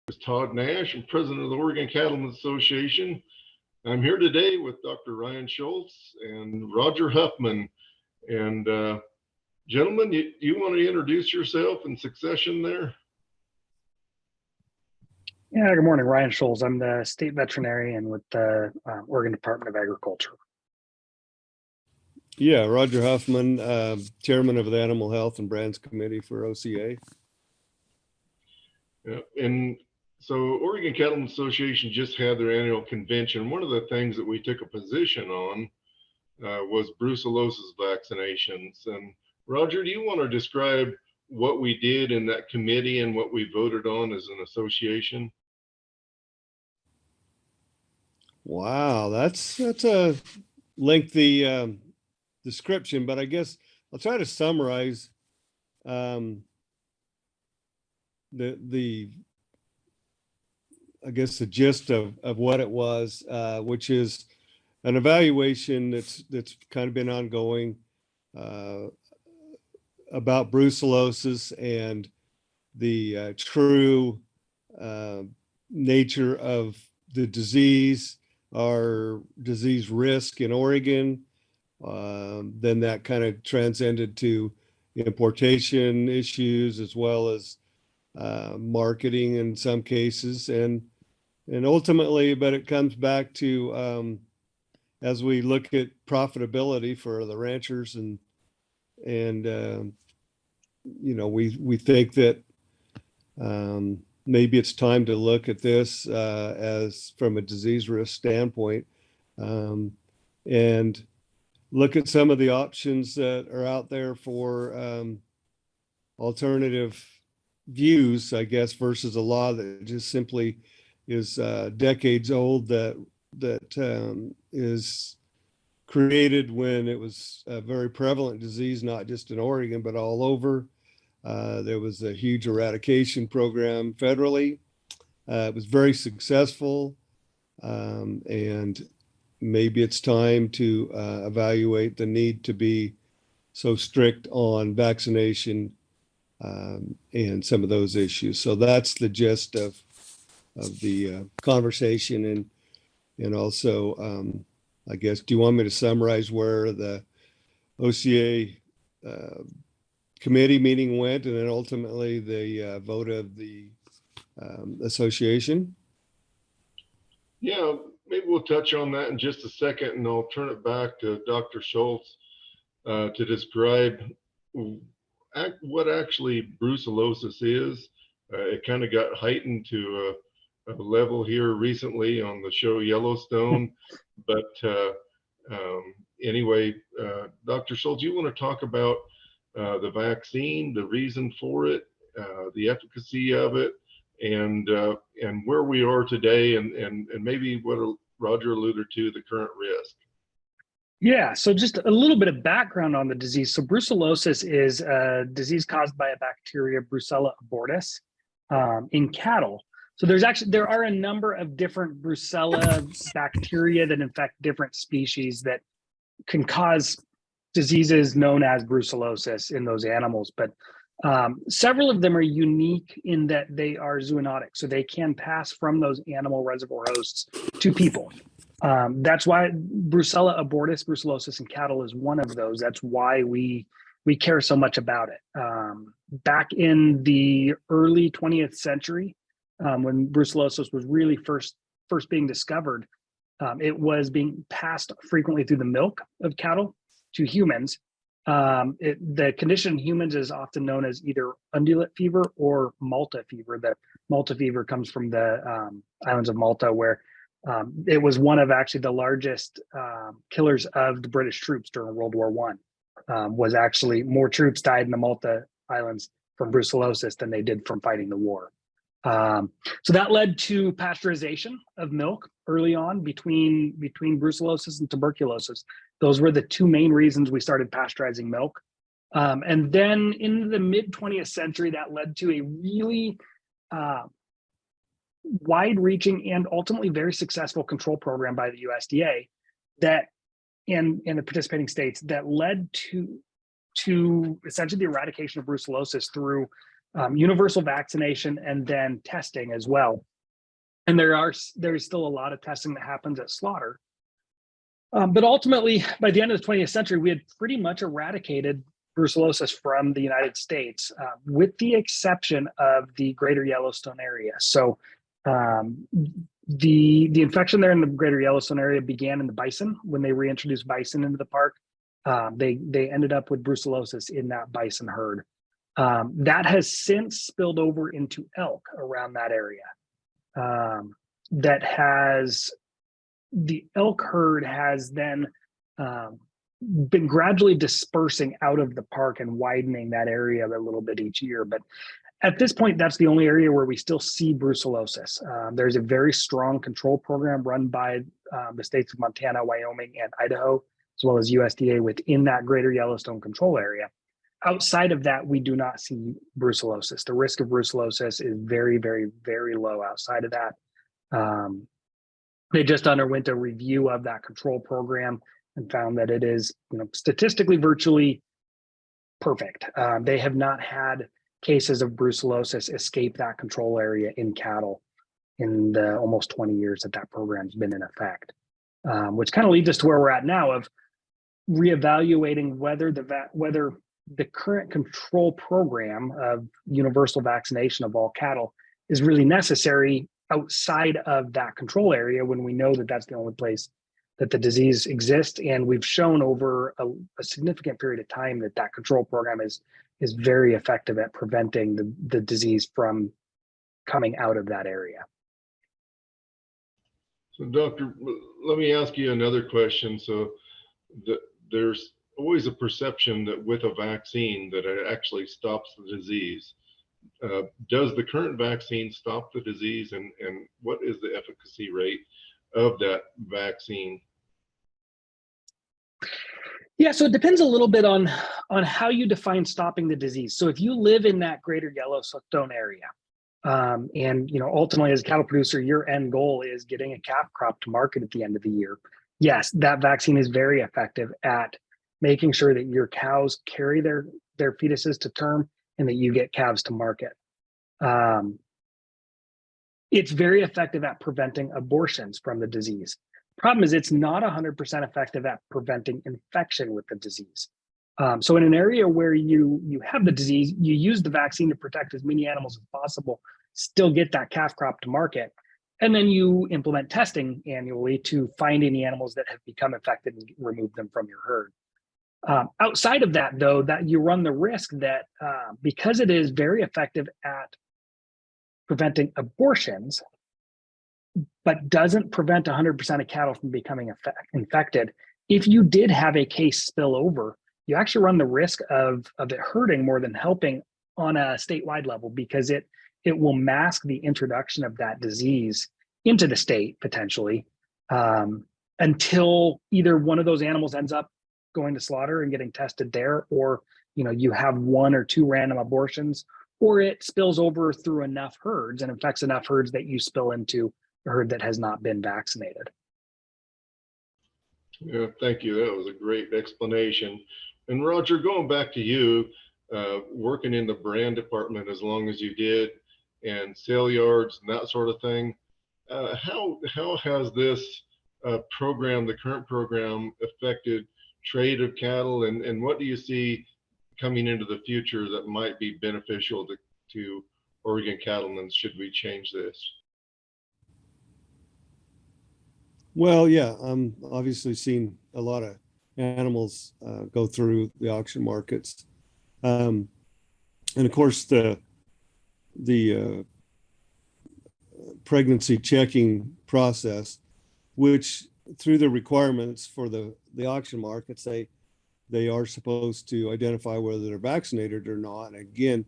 Is Todd Nash. I'm president of the Oregon Cattlemen's Association. I'm here today with Dr. Ryan Scholz and Rodger Huffman. And gentlemen, you want to introduce yourself in succession there? Yeah, good morning, Ryan Scholz. I'm the state veterinarian with the Oregon Department of Agriculture. Yeah, Rodger Huffman, chairman of the Animal Health and Brands Committee for OCA. Yeah, and so Oregon Cattlemen's Association just had their annual convention. One of the things that we took a position on was brucellosis vaccinations. And Rodger, do you want to describe what we did in that committee and what we voted on as an association? Wow, that's a lengthy description, but I guess I'll try to summarize the gist of what it was, which is an evaluation that's kind of been ongoing about brucellosis and the true nature of the disease, our disease risk in Oregon. Then that kind of transcended to importation issues as well as marketing in some cases, and ultimately, but it comes back to as we look at profitability for the ranchers, and we think that maybe it's time to look at this as from a disease risk standpoint, and look at some of the options that are out there for alternative views, I guess, versus a law that just simply is decades old, that is created when it was a very prevalent disease, not just in Oregon, but all over. There was a huge eradication program federally. It was very successful, and maybe it's time to evaluate the need to be so strict on vaccination and some of those issues. So that's the gist of the conversation, and also I guess, do you want me to summarize where the OCA committee meeting went, and then ultimately the vote of the association? Yeah, maybe we'll touch on that in just a second, and I'll turn it back to Dr. Scholz to describe what actually brucellosis is. It kind of got heightened to a level here recently on the show Yellowstone. But anyway, Dr. Scholz, you want to talk about the vaccine, the reason for it, the efficacy of it, and where we are today, and maybe what Rodger alluded to, the current risk. Yeah, so just a little bit of background on the disease. So brucellosis is a disease caused by a bacteria, Brucella abortus, in cattle. So there are a number of different Brucella bacteria that infect different species that can cause diseases known as brucellosis in those animals. But several of them are unique in that they are zoonotic, so they can pass from those animal reservoir hosts to people. That's why Brucella abortus, brucellosis in cattle, is one of those. That's why we care so much about it. Back in the early 20th century, when brucellosis was really first being discovered, it was being passed frequently through the milk of cattle to humans. The condition in humans is often known as either undulate fever or Malta fever. The Malta fever comes from the islands of Malta, where it was one of actually the largest killers of the British troops during World War I. Was actually more troops died in the Malta Islands from brucellosis than they did from fighting the war. So that led to pasteurization of milk early on between brucellosis and tuberculosis. Those were the two main reasons we started pasteurizing milk. And then in the mid 20th century, that led to a really wide-reaching and ultimately very successful control program by the USDA that in the participating states that led to essentially the eradication of brucellosis through universal vaccination, and then testing as well. And there's still a lot of testing that happens at slaughter. But ultimately, by the end of the 20th century, we had pretty much eradicated brucellosis from the United States, with the exception of the greater Yellowstone area. So the infection there in the greater Yellowstone area began in the bison. When they reintroduced bison into the park, they ended up with brucellosis in that bison herd. That has since spilled over into elk around that area. The elk herd has then been gradually dispersing out of the park and widening that area a little bit each year. But at this point, that's the only area where we still see brucellosis. There's a very strong control program run by the states of Montana, Wyoming, and Idaho, as well as USDA within that greater Yellowstone control area. Outside of that, we do not see brucellosis. The risk of brucellosis is very, very, very low outside of that. They just underwent a review of that control program and found that it is, statistically virtually perfect. They have not had cases of brucellosis escape that control area in cattle in the almost 20 years that program's been in effect, which kind of leads us to where we're at now of reevaluating whether the current control program of universal vaccination of all cattle is really necessary outside of that control area, when we know that that's the only place that the disease exists. And we've shown over a significant period of time that control program is very effective at preventing the disease from coming out of that area. So doctor, let me ask you another question. So there's always a perception that with a vaccine that it actually stops the disease. Does the current vaccine stop the disease, and what is the efficacy rate of that vaccine? Yeah, so it depends a little bit on how you define stopping the disease. So if you live in that greater Yellowstone area, and ultimately as a cattle producer, your end goal is getting a calf crop to market at the end of the year, yes, that vaccine is very effective at making sure that your cows carry their fetuses to term and that you get calves to market. It's very effective at preventing abortions from the disease. Problem is, it's not 100% effective at preventing infection with the disease. So in an area where you have the disease, you use the vaccine to protect as many animals as possible, still get that calf crop to market, and then you implement testing annually to find any animals that have become infected and remove them from your herd. Outside of that, though, that you run the risk that because it is very effective at preventing abortions, but doesn't prevent 100% of cattle from becoming infected, if you did have a case spill over, you actually run the risk of it hurting more than helping on a statewide level, because it will mask the introduction of that disease into the state potentially, until either one of those animals ends up going to slaughter and getting tested there, or you have one or two random abortions, or it spills over through enough herds and infects enough herds that you spill into a herd that has not been vaccinated. Yeah, thank you. That was a great explanation. And Rodger, going back to you, working in the brand department as long as you did, and sale yards and that sort of thing, how has this program, the current program, affected trade of cattle, and what do you see coming into the future that might be beneficial to Oregon cattlemen should we change this? Well, yeah, I'm obviously seeing a lot of animals go through the auction markets, and of course the pregnancy checking process, which through the requirements for the auction markets, they are supposed to identify whether they're vaccinated or not. And again,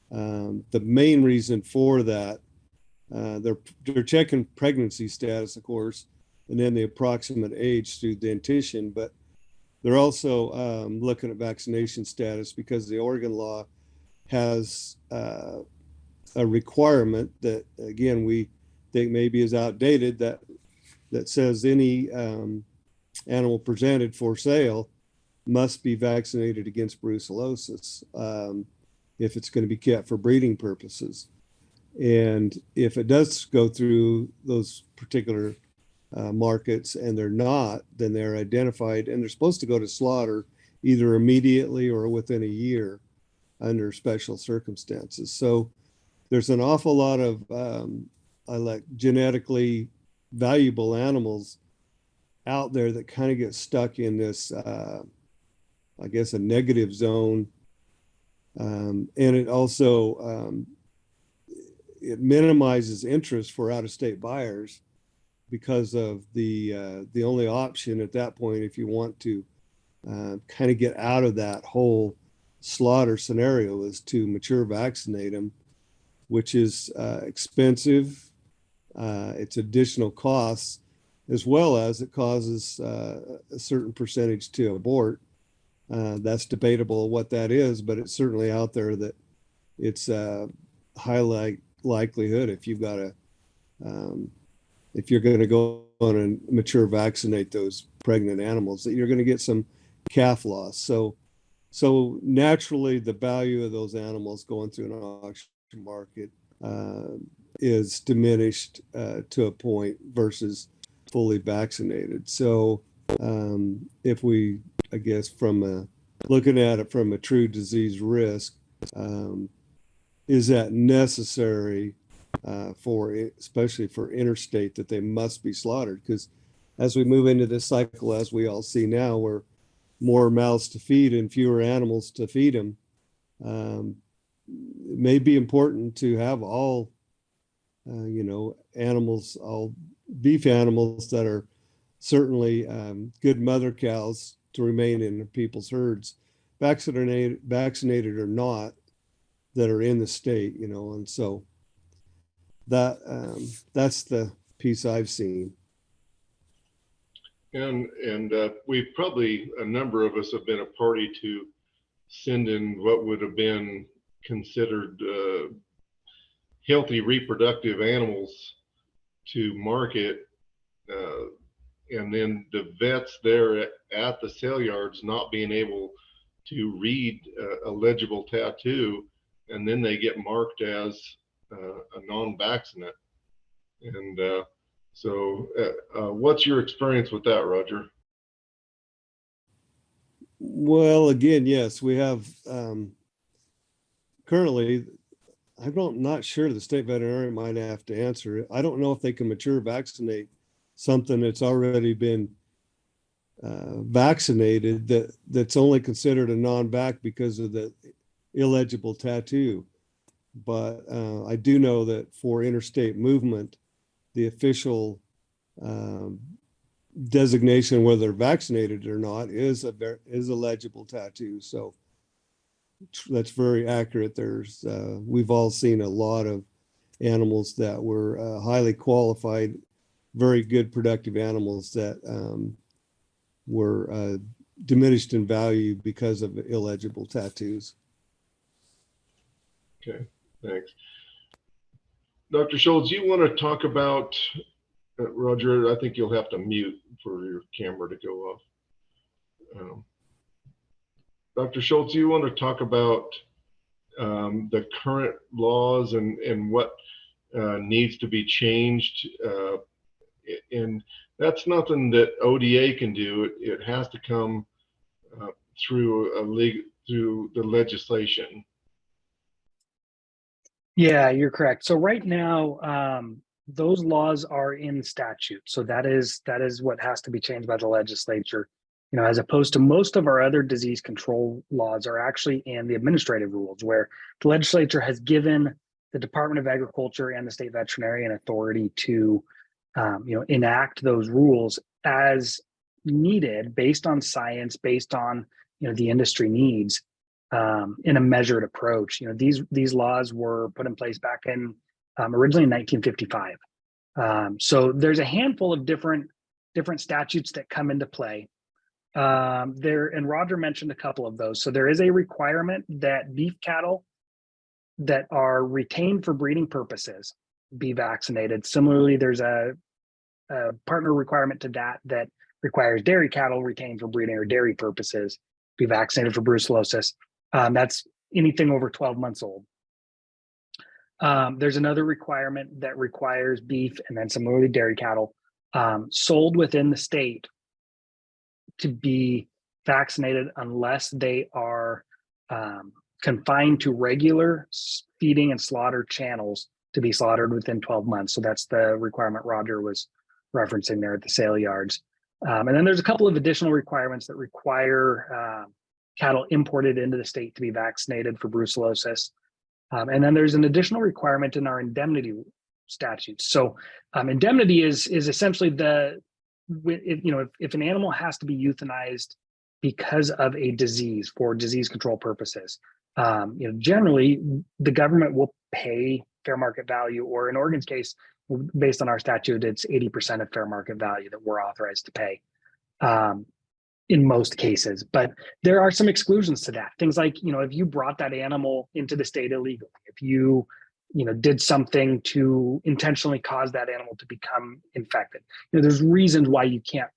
the main reason for that, they're checking pregnancy status, of course, and then the approximate age through dentition, but they're also looking at vaccination status, because the Oregon law has a requirement that, again, we think maybe is outdated, that says any animal presented for sale must be vaccinated against brucellosis. if it's going to be kept for breeding purposes. And if it does go through those particular markets and they're not, then they're identified and they're supposed to go to slaughter either immediately or within a year under special circumstances. So there's an awful lot of genetically valuable animals out there that kind of get stuck in this, I guess, a negative zone. And it also, it minimizes interest for out-of-state buyers because of the only option at that point, if you want to kind of get out of that whole slaughter scenario, is to mature vaccinate them, which is expensive. It's additional costs, as well as it causes a certain percentage to abort. That's debatable what that is, but it's certainly out there that it's a high likelihood if you've got if you're going to go on and mature vaccinate those pregnant animals, that you're going to get some calf loss. So naturally, the value of those animals going through an auction market is diminished to a point versus fully vaccinated. So if we, I guess, looking at it from a true disease risk, is that necessary especially for interstate, that they must be slaughtered? Because as we move into this cycle, as we all see now, where more mouths to feed and fewer animals to feed them, it may be important to have all, animals, all beef animals that are certainly good mother cows to remain in people's herds, vaccinated or not, that are in the state, and so that's the piece I've seen. And we've probably, a number of us have been a party to sending what would have been considered healthy reproductive animals to market, and then the vets there at the sale yards not being able to read a legible tattoo, and then they get marked as a non-vaccinate. And so what's your experience with that, Rodger? Well, again, yes, we have currently, I'm not sure, the state veterinarian might have to answer it. I don't know if they can mature vaccinate something that's already been vaccinated that's only considered a non-vac because of the illegible tattoo. But I do know that for interstate movement, the official designation, whether they're vaccinated or not, is a legible tattoo. So that's very accurate. We've all seen a lot of animals that were highly qualified, very good productive animals that were diminished in value because of illegible tattoos. Okay, thanks. Dr. Scholz, you want to talk about, Rodger, I think you'll have to mute for your camera to go off. Dr. Scholz, you want to talk about the current laws and what needs to be changed? And that's nothing that ODA can do. It has to come through the legislation. Yeah, you're correct. So right now, those laws are in statute. So that is what has to be changed by the legislature. As opposed to most of our other disease control laws are actually in the administrative rules, where the legislature has given the Department of Agriculture and the state veterinarian authority to, enact those rules as needed, based on science, based on the industry needs. In a measured approach. These laws were put in place back in originally in 1955. So there's a handful of different statutes that come into play. And Rodger mentioned a couple of those. So there is a requirement that beef cattle that are retained for breeding purposes be vaccinated. Similarly, there's a partner requirement to that requires dairy cattle retained for breeding or dairy purposes be vaccinated for brucellosis. That's anything over 12 months old. There's another requirement that requires beef and then similarly dairy cattle sold within the state to be vaccinated unless they are confined to regular feeding and slaughter channels to be slaughtered within 12 months. So that's the requirement Rodger was referencing there at the sale yards. And then there's a couple of additional requirements that require cattle imported into the state to be vaccinated for brucellosis. And then there's an additional requirement in our indemnity statutes. So indemnity is essentially if an animal has to be euthanized because of a disease for disease control purposes, generally the government will pay fair market value, or in Oregon's case, based on our statute, it's 80% of fair market value that we're authorized to pay in most cases. But there are some exclusions to that. Things like, if you brought that animal into the state illegally, if you did something to intentionally cause that animal to become infected, there's reasons why you can't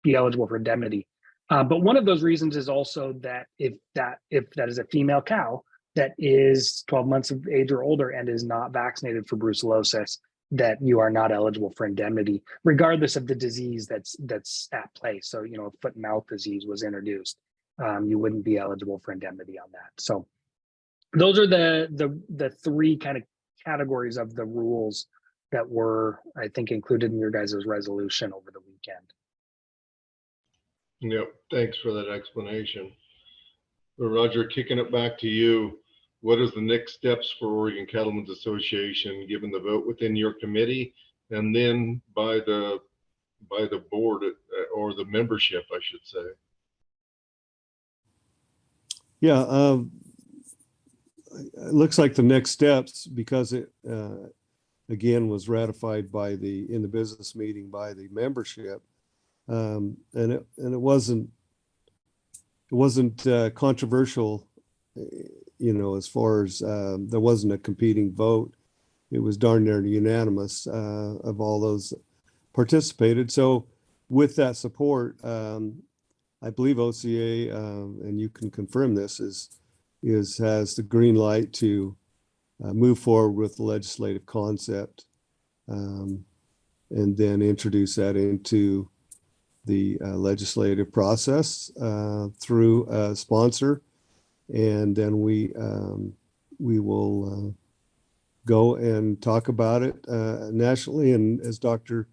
be eligible for indemnity. But one of those reasons is also that if that is a female cow that is 12 months of age or older and is not vaccinated for brucellosis, that you are not eligible for indemnity, regardless of the disease that's at play. So, if foot and mouth disease was introduced, you wouldn't be eligible for indemnity on that. So those are the three kind of categories of the rules that were, I think, included in your guys' resolution over the weekend. Yep, thanks for that explanation. Well, Rodger, kicking it back to you, what is the next steps for Oregon Cattlemen's Association, given the vote within your committee and then by the board or the membership, I should say? Yeah, it looks like the next steps, because it again was ratified by in the business meeting by the membership, and it wasn't controversial, as far as there wasn't a competing vote. It was darn near unanimous of all those participated. So with that support, I believe OCA, and you can confirm this, has the green light to move forward with the legislative concept, and then introduce that into the legislative process through a sponsor, and then we will go and talk about it nationally. And as Dr.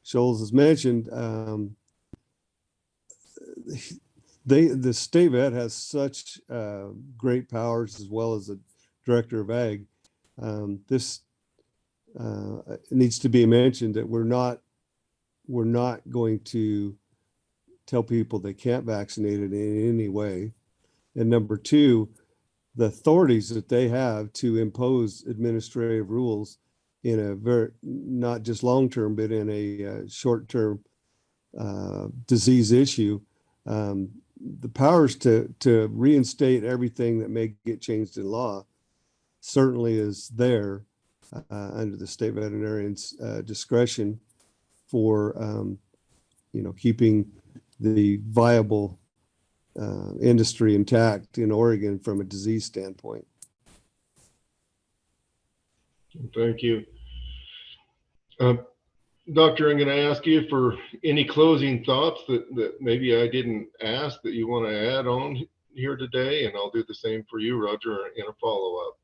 Scholz has mentioned, the state vet has such great powers, as well as the director of ag. This needs to be mentioned, that we're not going to tell people they can't vaccinate it in any way. And number two, the authorities that they have to impose administrative rules in a very, not just long-term, but in a short-term disease issue, the powers to reinstate everything that may get changed in law certainly is there under the state veterinarian's discretion for keeping the viable industry intact in Oregon from a disease standpoint. Thank you. Doctor, I'm going to ask you for any closing thoughts that maybe I didn't ask that you want to add on here today, and I'll do the same for you, Rodger, in a follow-up.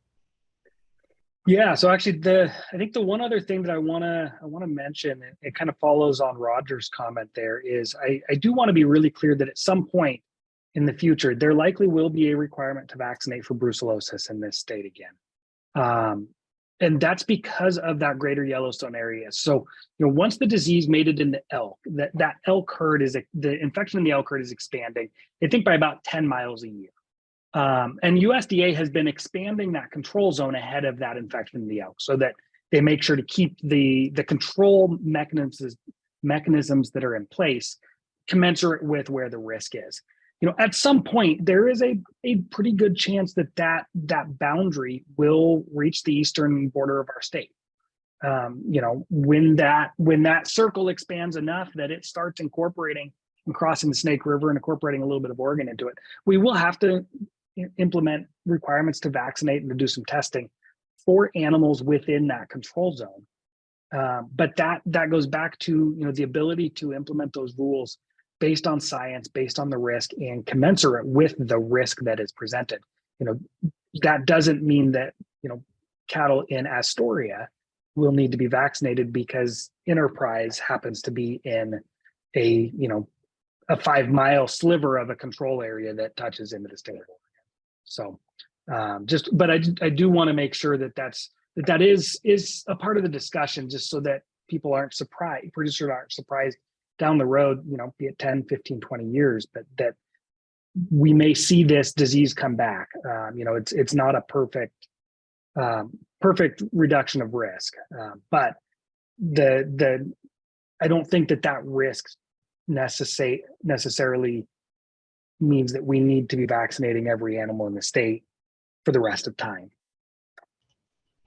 Yeah, so actually, I think the one other thing that I want to mention, it kind of follows on Rodger's comment there, is I do want to be really clear that at some point in the future, there likely will be a requirement to vaccinate for brucellosis in this state again. And that's because of that greater Yellowstone area. So, once the disease made it into elk, that elk herd the infection in the elk herd is expanding, I think by about 10 miles a year. And USDA has been expanding that control zone ahead of that infection in the elk, so that they make sure to keep the control mechanisms that are in place commensurate with where the risk is. At some point, there is a pretty good chance that boundary will reach the eastern border of our state. When that circle expands enough that it starts incorporating and crossing the Snake River and incorporating a little bit of Oregon into it, we will have to implement requirements to vaccinate and to do some testing for animals within that control zone. But that goes back to, the ability to implement those rules based on science, based on the risk, and commensurate with the risk that is presented. That doesn't mean that cattle in Astoria will need to be vaccinated because Enterprise happens to be in a 5-mile sliver of a control area that touches into the state of Oregon. So but I do want to make sure that is a part of the discussion, just so that people aren't surprised, producers aren't surprised down the road, be it 10, 15, 20 years, but that we may see this disease come back. It's not a perfect reduction of risk, but I don't think that risk necessarily means that we need to be vaccinating every animal in the state for the rest of time.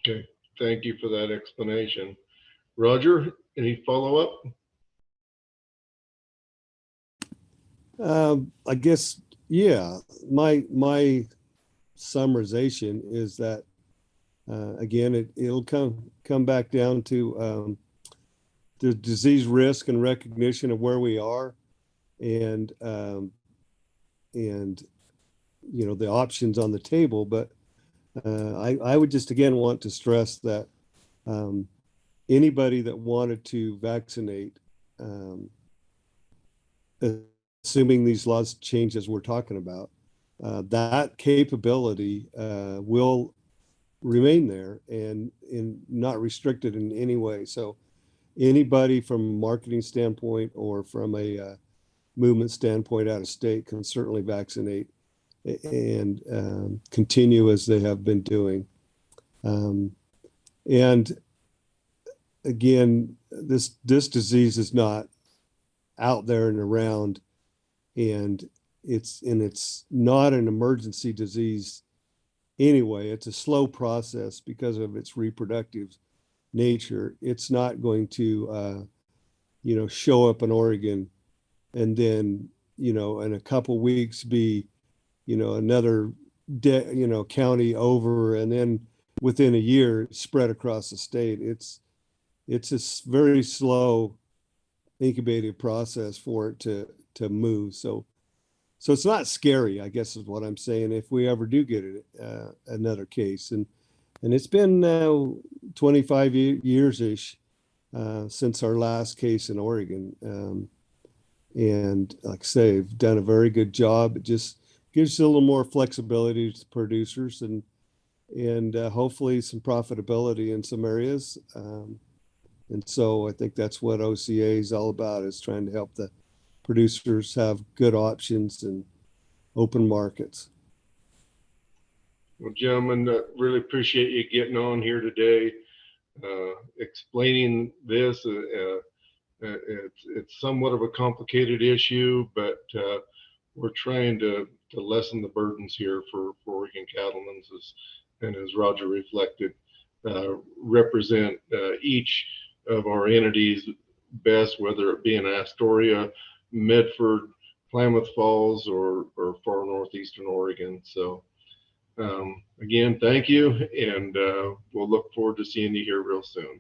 Okay, thank you for that explanation. Rodger, any follow-up? I guess, yeah, my summarization is that, again, it'll come back down to the disease risk and recognition of where we are, and the options on the table. But I would just again want to stress that anybody that wanted to vaccinate, assuming these laws change as we're talking about, that capability will remain there and not restricted in any way. So anybody from a marketing standpoint or from a movement standpoint out of state can certainly vaccinate and continue as they have been doing. And again, this disease is not out there and around, and it's not an emergency disease anyway. It's a slow process because of its reproductive nature. It's not going to show up in Oregon and then in a couple weeks be another county over, and then within a year spread across the state. It's a very slow incubative process for it to move. So it's not scary, I guess is what I'm saying, if we ever do get another case. And it's been 25 years-ish since our last case in Oregon. And like I say, they've done a very good job. It just gives a little more flexibility to producers and hopefully some profitability in some areas. And so I think that's what OCA is all about, is trying to help the producers have good options and open markets. Well, gentlemen, really appreciate you getting on here today, explaining this. It's somewhat of a complicated issue, but we're trying to lessen the burdens here for Oregon cattlemen, and as Rodger reflected, represent each of our entities best, whether it be in Astoria, Medford, Klamath Falls, or far northeastern Oregon. So again, thank you, and we'll look forward to seeing you here real soon.